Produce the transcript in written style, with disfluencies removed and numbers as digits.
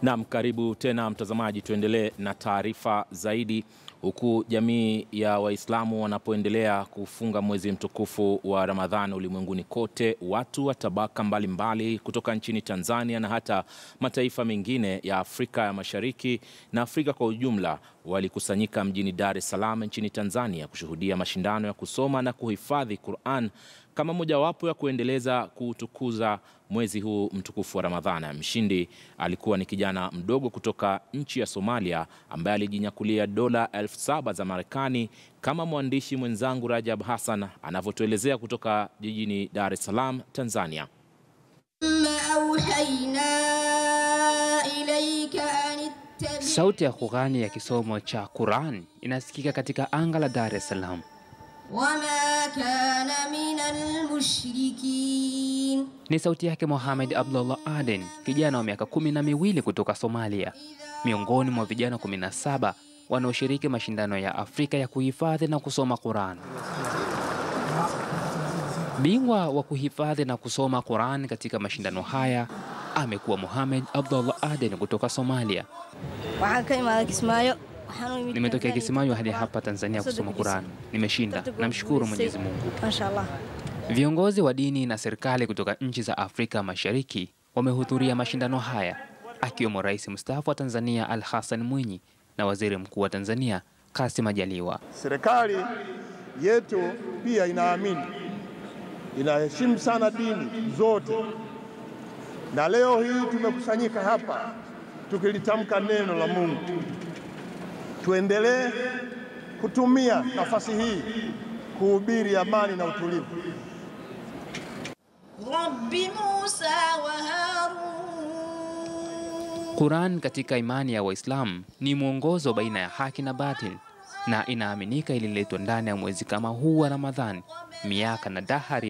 Naam, karibu tena mtazamaji, tuendelee na taarifa zaidi. Huku jamii ya Waislamu wanapoendelea kufunga mwezi mtukufu wa Ramadhani ulimwenguni kote, watu wa tabaka mbalimbali kutoka nchini Tanzania na hata mataifa mengine ya Afrika ya Mashariki na Afrika kwa ujumla walikusanyika mjini Dar es Salaam nchini Tanzania kushuhudia mashindano ya kusoma na kuhifadhi Qur'an kama mojawapo ya kuendeleza kutukuza mwezi huu mtukufu wa Ramadhani. Mshindi alikuwa ni kijana mdogo kutoka nchi ya Somalia ambaye alijinyakulia dola 7,000 za Marekani, kama mwandishi mwenzangu Rajab Hassan anavyotuelezea kutoka jijini Dar es Salaam, Tanzania. Sauti ya Qur'ani ya kisomo cha Qur'an inasikika katika anga la Dar es Salaam. Ni sauti yake Mohamed Abdullah Aden, kijana wa miaka 12 kutoka Somalia, miongoni mwa vijana 17 wanaoshiriki mashindano ya Afrika ya kuhifadhi na kusoma Qur'an. Bingwa wa kuhifadhi na kusoma Qur'an katika mashindano haya amekuwa Mohamed Abdullah Aden kutoka Somalia. Nimetokea Kismayo hadi hapa Tanzania kusoma Qur'an. Nimeshinda. Namshukuru Mwenyezi Mungu. Mashallah. Viongozi wa dini na serikali kutoka nchi za Afrika Mashariki wamehudhuria mashindano haya, akiwemo Rais mstaafu wa Tanzania Al-Hassan Mwinyi na Waziri Mkuu wa Tanzania Kassim Majaliwa. Serikali yetu pia inaheshimu sana dini zote. Na leo hii tumekusanyika hapa tukilitamka neno la Mungu. Tuendelee kutumia nafasi hii kuhubiri amani na utulivu. Qur'an katika imani ya Waislamu ni mwongozo baina ya haki na batil, na inaaminika ililetwa ndani ya mwezi kama huu wa Ramadhani miaka na dahari